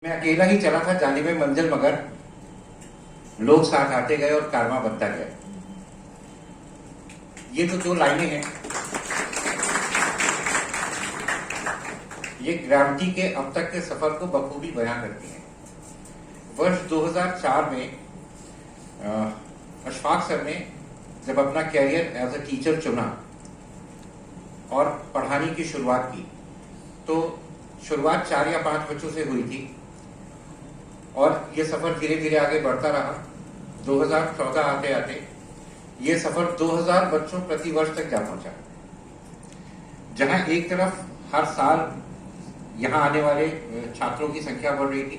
मैं अकेला ही चला था जाने में मंजिल, मगर लोग साथ आते गए और कारवां बनता गया। ये तो दो लाइनें हैं। ये ग्रेविटी के अब तक के सफर को बखूबी बयां करती हैं। वर्ष 2004 में अशफाक सर ने जब अपना कैरियर एज अ टीचर चुना और पढ़ाने की शुरुआत की, तो शुरुआत 4 या 5 बच्चों से हुई थी और ये सफर धीरे धीरे आगे बढ़ता रहा। 2014 आते आते ये सफर 2000 बच्चों प्रति वर्ष तक जा पहुंचा, जहां एक तरफ हर साल यहां आने वाले छात्रों की संख्या बढ़ रही थी,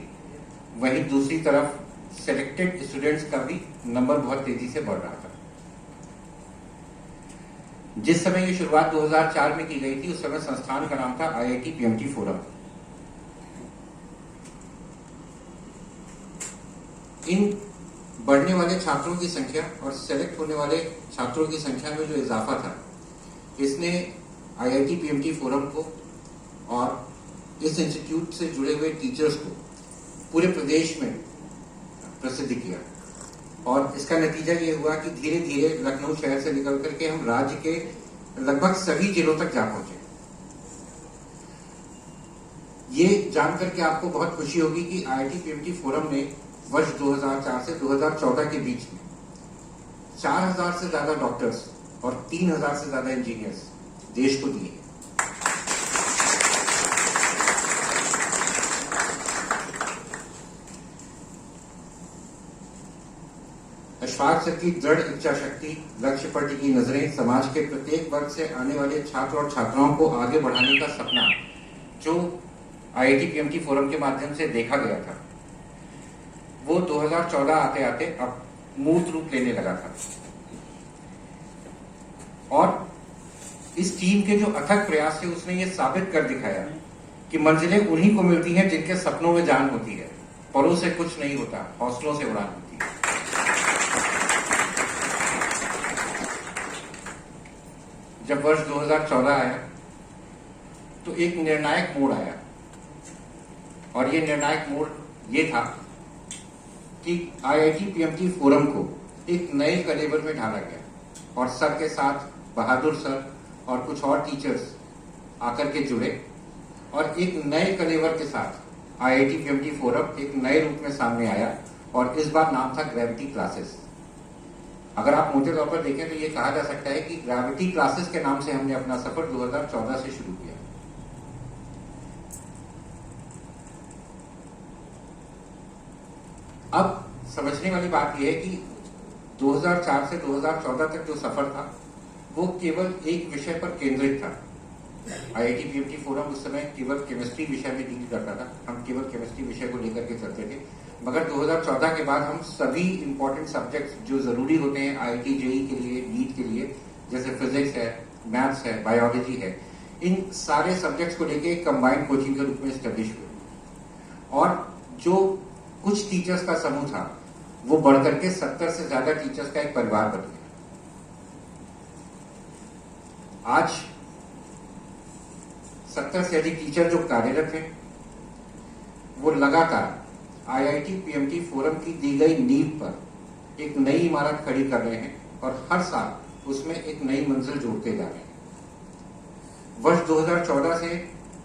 वहीं दूसरी तरफ सिलेक्टेड स्टूडेंट्स का भी नंबर बहुत तेजी से बढ़ रहा था। जिस समय ये शुरुआत 2004 में की गई थी, उस समय संस्थान का नाम था IIT PMT फोरम। इन बढ़ने वाले छात्रों की संख्या और सेलेक्ट होने वाले छात्रों की संख्या में जो इजाफा था, इसने IIT PMT फोरम को और इस इंस्टीट्यूट से जुड़े हुए टीचर्स को पूरे प्रदेश में प्रसिद्ध किया। और इसका नतीजा ये हुआ कि धीरे धीरे लखनऊ शहर से निकल करके हम राज्य के लगभग सभी जिलों तक जा पहुंचे। ये जानकर के आपको बहुत खुशी होगी कि IIT PMT फोरम ने वर्ष 2004 से 2014 के बीच में 4000 से ज्यादा डॉक्टर्स और 3000 से ज्यादा इंजीनियर्स देश को दिए। अशफाक सर की दृढ़ इच्छा शक्ति, लक्ष्य पर टिकी नजरें, समाज के प्रत्येक वर्ग से आने वाले छात्र और छात्राओं को आगे बढ़ाने का सपना जो IIT PMT फोरम के माध्यम से देखा गया था, वो 2014 आते आते अब मूर्त रूप लेने लगा था। और इस टीम के जो अथक प्रयास थे, उसने ये साबित कर दिखाया कि मंजिलें उन्हीं को मिलती हैं जिनके सपनों में जान होती है। परों से कुछ नहीं होता, हौसलों से उड़ान होती है। जब वर्ष 2014 आया तो एक निर्णायक मोड़ आया, और ये निर्णायक मोड़ ये था कि IIT PMT फोरम को एक नए कलेवर में ढाला गया और सर के साथ बहादुर सर और कुछ और टीचर्स आकर के जुड़े और एक नए कलेवर के साथ IIT PMT फोरम एक नए रूप में सामने आया। और इस बार नाम था ग्रेविटी क्लासेस। अगर आप मोटे तौर पर देखें तो ये कहा जा सकता है कि ग्रेविटी क्लासेस के नाम से हमने अपना सफर 2014 से शुरू किया। अब समझने वाली बात यह है कि 2004 से 2014 तक जो सफर था, वो केवल एक विषय पर केंद्रित था। IIT PMT फोरम उस समय केवल केमिस्ट्री विषय में डील करता था, हम केवल केमिस्ट्री विषय को लेकर के चलते थे। मगर 2014 के बाद हम सभी इंपॉर्टेंट सब्जेक्ट्स जो जरूरी होते हैं IIT JEE के लिए, नीट के लिए, जैसे फिजिक्स है, मैथ्स है, बायोलॉजी है, इन सारे सब्जेक्ट्स को लेके एक कंबाइंड कोचिंग के रूप में स्टैब्लिश हुए। और जो कुछ टीचर्स का समूह था, वो बढ़कर के 70 से ज्यादा टीचर्स का एक परिवार बन गया। आज 70 से अधिक टीचर जो कार्यरत हैं, वो लगातार IIT PMT फोरम की दी गई नींव पर एक नई इमारत खड़ी कर रहे हैं और हर साल उसमें एक नई मंजिल जोड़ते जा रहे हैं। वर्ष 2014 से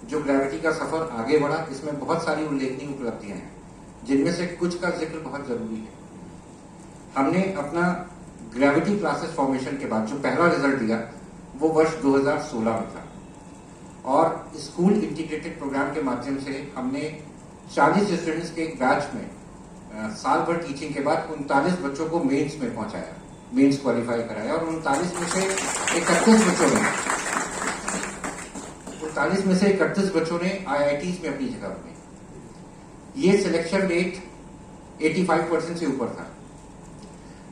जो ग्रेविटी का सफर आगे बढ़ा, इसमें बहुत सारी उल्लेखनीय उपलब्धियां हैं, जिनमें से कुछ का जिक्र बहुत जरूरी है। हमने अपना ग्रेविटी क्लासेस फॉर्मेशन के बाद जो पहला रिजल्ट दिया, वो वर्ष 2016 में था। और स्कूल इंटीग्रेटेड प्रोग्राम के माध्यम से हमने 40 स्टूडेंट्स के एक बैच में साल भर टीचिंग के बाद 39 बच्चों को मेंस में पहुंचाया, मेंस क्वालिफाई कराया। और 39 में से 31 बच्चों ने IITs में अपनी जगह बनाई। ये सिलेक्शन रेट 85% से ऊपर था।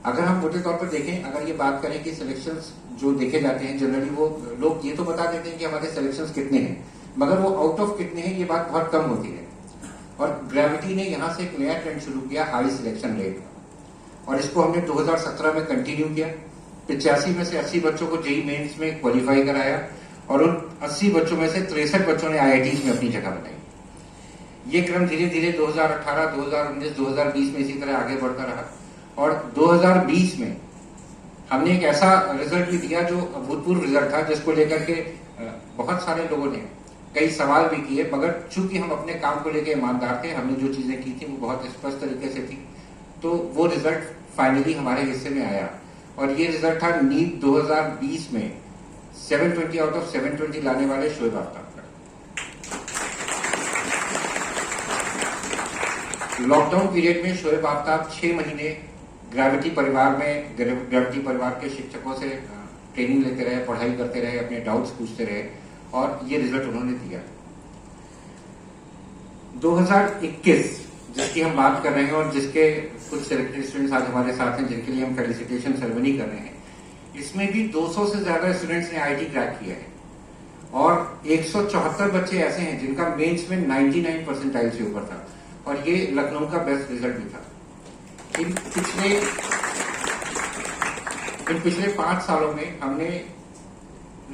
अगर हम मोटे तौर पर देखें, अगर ये बात करें कि सिलेक्शंस जो देखे जाते हैं, जनरली वो लोग ये तो बता देते हैं कि हमारे सिलेक्शंस कितने हैं, मगर वो आउट ऑफ कितने हैं ये बात बहुत कम होती है। और ग्रेविटी ने यहां से एक नया ट्रेंड शुरू किया, हाई सिलेक्शन रेट, और इसको हमने 2017 में कंटिन्यू किया। 85 में से 80 बच्चों को JEE मेंस में क्वालिफाई कराया और उन 80 बच्चों में से 63 बच्चों ने IITs में अपनी जगह बनाई। ये क्रम धीरे धीरे 2018, 2019, 2020 में इसी तरह आगे बढ़ता रहा और 2020 में हमने एक ऐसा रिजल्ट भी दिया जो अभूतपूर्व रिजल्ट था, जिसको लेकर के बहुत सारे लोगों ने कई सवाल भी किए, मगर चूंकि हम अपने काम को लेकर ईमानदार थे, हमने जो चीजें की थी वो बहुत स्पष्ट तरीके से थी, तो वो रिजल्ट फाइनली हमारे हिस्से में आया और ये रिजल्ट था नीट 2020 में 720 आउट ऑफ 720 लाने वाले शोएब आफ्ताब का। लॉकडाउन पीरियड में शोएब आफ्ताब 6 महीने ग्रेविटी परिवार के शिक्षकों से ट्रेनिंग लेते रहे, पढ़ाई करते रहे, अपने डाउट्स पूछते रहे और ये रिजल्ट उन्होंने दिया। 2021 जिसकी हम बात कर रहे हैं और जिसके कुछ सेलेक्टेड स्टूडेंट्स आज हमारे साथ हैं, जिनके लिए हम फेलिसिटेशन सेरेमनी कर रहे हैं, इसमें भी 200 से ज्यादा स्टूडेंट्स ने आईआईटी क्रैक किया है और 174 बच्चे ऐसे हैं जिनका मेंस में 99 परसेंटाइल से ऊपर था और ये लखनऊ का बेस्ट रिजल्ट भी था। इन पिछले 5 सालों में हमने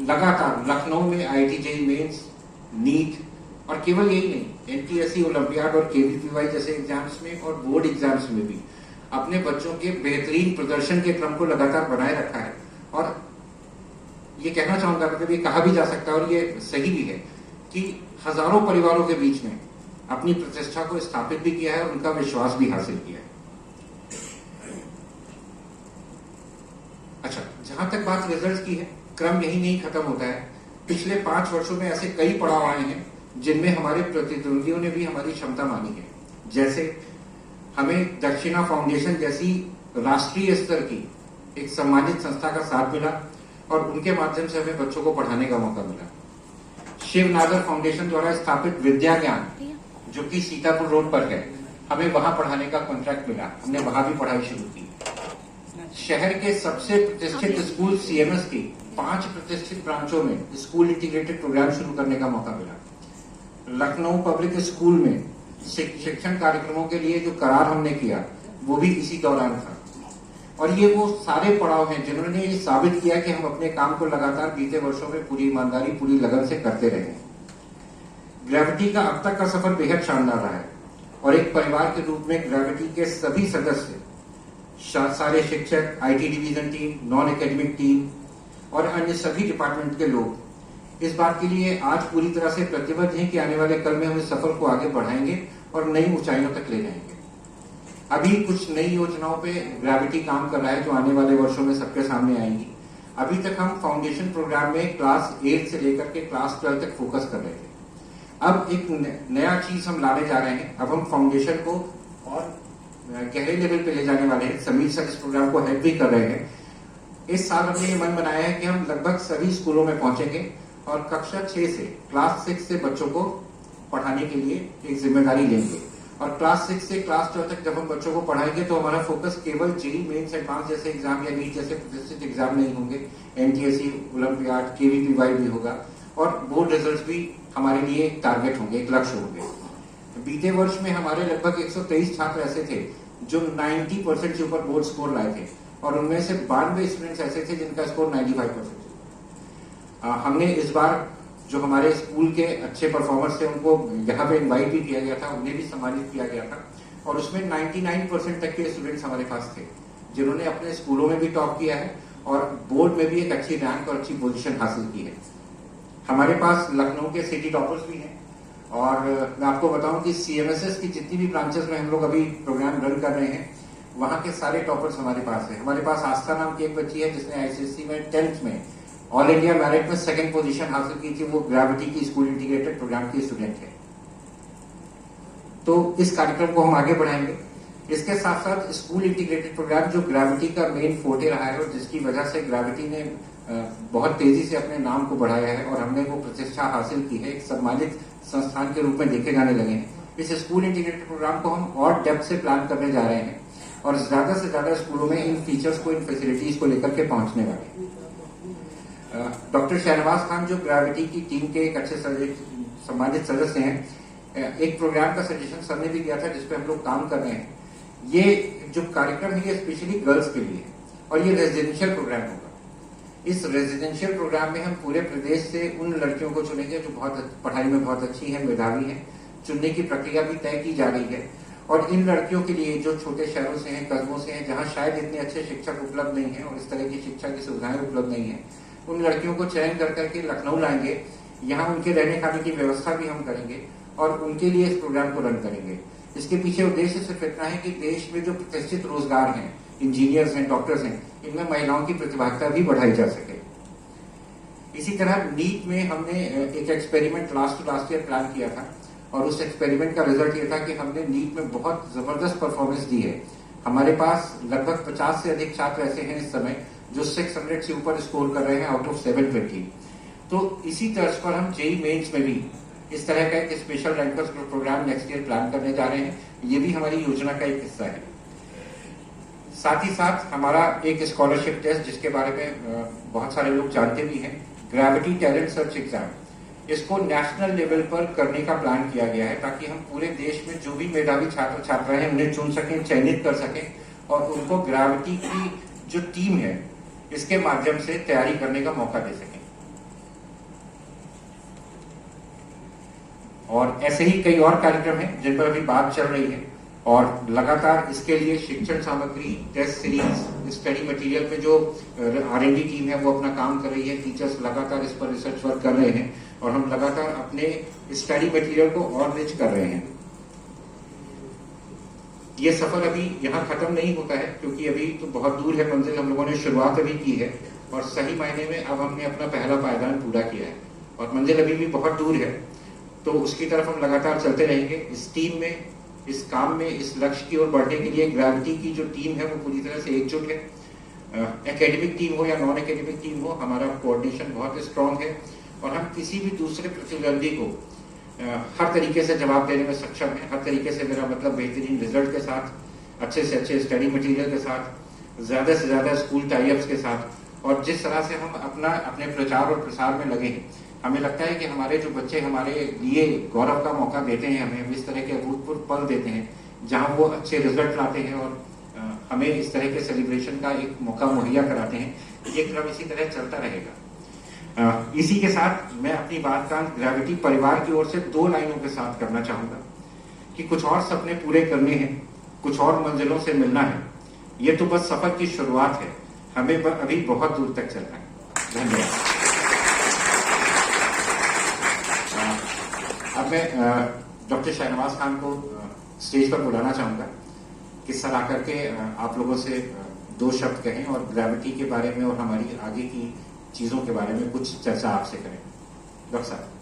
लगातार लखनऊ में आईआईटी जेईई मेंस, नीट और केवल यही नहीं, एनटीएससी, ओलंपियाड और केवीपीवाई जैसे एग्जाम्स में और बोर्ड एग्जाम्स में भी अपने बच्चों के बेहतरीन प्रदर्शन के क्रम को लगातार बनाए रखा है। और ये कहना चाहूंगा, मतलब ये कहा भी जा सकता है और ये सही भी है कि हजारों परिवारों के बीच में अपनी प्रतिष्ठा को स्थापित भी किया है और उनका विश्वास भी हासिल किया है। अच्छा, जहां तक बात रिजल्ट्स की है, क्रम यही नहीं खत्म होता है। पिछले 5 वर्षों में ऐसे कई पड़ाव आए हैं जिनमें हमारे प्रतिद्वंदियों ने भी हमारी क्षमता मानी है। जैसे हमें दक्षिणा फाउंडेशन जैसी राष्ट्रीय स्तर की एक सम्मानित संस्था का साथ मिला और उनके माध्यम से हमें बच्चों को पढ़ाने का मौका मिला। शिव नागर फाउंडेशन द्वारा स्थापित विद्या ज्ञान, जो कि सीतापुर रोड पर है, हमें वहां पढ़ाने का कॉन्ट्रैक्ट मिला, हमने वहां भी पढ़ाई शुरू की। शहर के सबसे प्रतिष्ठित स्कूल सीएमएस की 5 प्रतिष्ठित ब्रांचों में स्कूल इंटीग्रेटेड प्रोग्राम शुरू करने का मौका मिला। लखनऊ पब्लिक स्कूल में शिक्षण कार्यक्रमों के लिए जो करार हमने किया वो भी इसी दौरान था। और ये वो सारे पड़ाव हैं जिन्होंने ये साबित किया कि हम अपने काम को लगातार बीते वर्षों में पूरी ईमानदारी, पूरी लगन से करते रहे। ग्रेविटी का अब तक का सफर बेहद शानदार रहा है और एक परिवार के रूप में ग्रेविटी के सभी सदस्य, सारे शिक्षक, IT division team, non academic team और अन्य सभी डिपार्टमेंट के लोग इस बात के लिए आज पूरी तरह से प्रतिबद्ध हैं कि आने वाले कल में हम इस सफर को आगे बढ़ाएंगे और नई ऊंचाइयों तक ले जाएंगे। अभी कुछ नई योजनाओं पे ग्रेविटी काम कर रहा है जो आने वाले वर्षों में सबके सामने आएंगी। अभी तक हम फाउंडेशन प्रोग्राम में क्लास 8 से लेकर के क्लास 12 तक फोकस कर रहे थे। अब एक नया चीज हम लाने जा रहे हैं। अब हम फाउंडेशन को और गहरे लेवल पे ले जाने वाले हैं। समीर सर इस प्रोग्राम को हेल्प भी कर रहे हैं। इस साल हमने ये मन बनाया है कि हम लगभग सभी स्कूलों में पहुंचेंगे और कक्षा 6 से क्लास 6 से बच्चों को पढ़ाने के लिए एक जिम्मेदारी लेंगे। और क्लास 6 से क्लास 12 तक जब हम बच्चों को पढ़ाएंगे तो हमारा फोकस केवल जेईई मेंस, एडवांस जैसे एग्जाम या नीट जैसे प्रतिष्ठित एग्जाम नहीं होंगे, एनटीएससी, ओलंपियाड, केवीपीवाई भी होगा और बोर्ड रिजल्ट्स भी हमारे लिए एक टारगेट होंगे, एक लक्ष्य होंगे। बीते वर्ष में हमारे लगभग 123 छात्र ऐसे थे जो 90% से ऊपर बोर्ड स्कोर लाए थे और उनमें से 92 स्टूडेंट्स ऐसे थे जिनका स्कोर 95% था। हमने इस बार जो हमारे स्कूल के अच्छे परफॉर्मर्स थे उनको यहाँ पे इनवाइट भी किया गया था, उन्हें भी सम्मानित किया गया था और उसमें 99% तक के स्टूडेंट्स हमारे पास थे जिन्होंने अपने स्कूलों में भी टॉप किया है और बोर्ड में भी एक अच्छी रैंक और अच्छी पोजीशन हासिल की है। हमारे पास लखनऊ के सिटी टॉपर्स भी हैं और मैं आपको बताऊं कि सीएमएसएस की जितनी भी ब्रांचेस में हम लोग अभी प्रोग्राम रन कर रहे हैं वहां के सारे टॉपर्स हमारे पास हैं। हमारे पास आस्था नाम की एक बच्ची है जिसने आईसीएसई में 10th में ऑल इंडिया मेरिट में 2nd पोजीशन हासिल की थी। वो ग्रेविटी की स्कूल इंटीग्रेटेड प्रोग्राम की स्टूडेंट है। तो इस कार्यक्रम को हम आगे बढ़ाएंगे। इसके साथ साथ स्कूल इंटीग्रेटेड प्रोग्राम जो ग्रेविटी का मेन फोटे रहा है और जिसकी वजह से ग्रेविटी ने बहुत तेजी से अपने नाम को बढ़ाया है और हमने वो प्रतिष्ठा हासिल की है, एक सम्मानित संस्थान के रूप में देखे जाने लगे हैं। इस स्कूल इंटीग्रेटेड प्रोग्राम को हम और डेप्थ से प्लान करने जा रहे हैं और ज्यादा से ज्यादा स्कूलों में इन फीचर्स को, इन फैसिलिटीज को लेकर के पहुंचने वाले हैं। डॉक्टर शहनवाज खान जो ग्रेविटी की टीम के एक अच्छे सम्मानित सदस्य हैं, एक प्रोग्राम का सजेशन सर ने भी दिया था जिसपे हम लोग काम कर रहे हैं। ये जो कार्यक्रम है ये स्पेशली गर्ल्स के लिए और ये रेजिडेंशियल प्रोग्राम होगा। इस रेजिडेंशियल प्रोग्राम में हम पूरे प्रदेश से उन लड़कियों को चुनेंगे जो बहुत पढ़ाई में बहुत अच्छी हैं, मेधावी हैं, चुनने की प्रक्रिया भी तय की जा रही है। और इन लड़कियों के लिए जो छोटे शहरों से हैं, कस्बों से हैं, जहां शायद इतने अच्छे शिक्षक उपलब्ध नहीं है और इस तरह की शिक्षा की सुविधाएं उपलब्ध नहीं है, उन लड़कियों को चयन कर करके लखनऊ लाएंगे। यहाँ उनके रहने खाने की व्यवस्था भी हम करेंगे और उनके लिए इस प्रोग्राम को रन करेंगे। इसके पीछे उद्देश्य सिर्फ इतना है कि देश में जो प्रतिष्ठित रोजगार हैं, इंजीनियर्स हैं, डॉक्टर्स हैं, इनमें महिलाओं की प्रतिभागिता भी बढ़ाई जा सके। इसी तरह नीट में हमने एक एक्सपेरिमेंट लास्ट ईयर प्लान किया था और उस एक्सपेरिमेंट का रिजल्ट ये था कि हमने नीट में बहुत जबरदस्त परफॉर्मेंस दी है। हमारे पास लगभग 50 से अधिक छात्र ऐसे हैं इस समय जो 600 से ऊपर स्कोर कर रहे हैं आउट ऑफ 720। तो इसी तर्ज पर हम जेईई मेंस में भी इस तरह का एक special rankers programme next year plan करने जा रहे हैं। ये भी हमारी योजना का एक हिस्सा है। साथ ही साथ हमारा एक स्कॉलरशिप टेस्ट जिसके बारे में बहुत सारे लोग जानते भी हैं, ग्रेविटी टैलेंट सर्च एग्जाम, इसको नेशनल लेवल पर करने का प्लान किया गया है ताकि हम पूरे देश में जो भी मेधावी छात्र छात्राएं हैं उन्हें चुन सकें, चयनित कर सकें और उनको ग्रेविटी की जो टीम है इसके माध्यम से तैयारी करने का मौका दे सकें। और ऐसे ही कई और कार्यक्रम हैं जिन पर अभी बात चल रही है और लगातार इसके लिए शिक्षण सामग्री, टेस्ट सीरीज, स्टडी मटेरियल पे जो R&D टीम है वो अपना काम कर रही है। टीचर्स लगातार इस पर रिसर्च वर्क कर रहे हैं और हम लगातार अपने स्टडी मटेरियल को और रिच कर रहे हैं। ये सफर अभी यहाँ खत्म नहीं होता है क्योंकि अभी तो बहुत दूर है मंजिल। हम लोगों ने शुरुआत अभी की है और सही मायने में अब हमने अपना पहला पायदान पूरा किया है और मंजिल अभी भी बहुत दूर है। तो उसकी तरफ हम लगातार चलते रहेंगे। इस टीम में, इस काम में, इस लक्ष्य की ओर बढ़ने के लिए ग्रेविटी की जो टीम है वो पूरी तरह से एकजुट है। एकेडमिक टीम हो या नॉन एकेडमिक टीम हो, हमारा कोऑर्डिनेशन बहुत स्ट्रांग है और हम किसी भी दूसरे प्रतिद्वंदी को हर तरीके से जवाब देने में सक्षम है। हर तरीके से मेरा मतलब बेहतरीन रिजल्ट के साथ, अच्छे से अच्छे स्टडी मटेरियल के साथ, ज्यादा से ज्यादा स्कूल टाइप्स के साथ। और जिस तरह से हम अपने प्रचार और प्रसार में लगे हैं, हमें लगता है कि हमारे जो बच्चे हमारे लिए गौरव का मौका देते हैं, हमें इस तरह के अभूतपूर्व पल देते हैं जहां वो अच्छे रिजल्ट लाते हैं और हमें इस तरह के सेलिब्रेशन का एक मौका मुहैया कराते हैं। ये क्रम इसी तरह चलता रहेगा। इसी के साथ मैं अपनी बात का ग्रेविटी परिवार की ओर से 2 लाइनों के साथ करना चाहूंगा कि कुछ और सपने पूरे करने हैं, कुछ और मंजिलों से मिलना है। ये तो बस सफर की शुरुआत है, हमें अभी बहुत दूर तक चलना है। धन्यवाद। अब मैं डॉक्टर शाहनवाज खान को स्टेज पर बुलाना चाहूंगा कि सर आकर के आप लोगों से 2 शब्द कहें और ग्रेविटी के बारे में और हमारी आगे की चीजों के बारे में कुछ चर्चा आपसे करें। डॉक्टर साहब।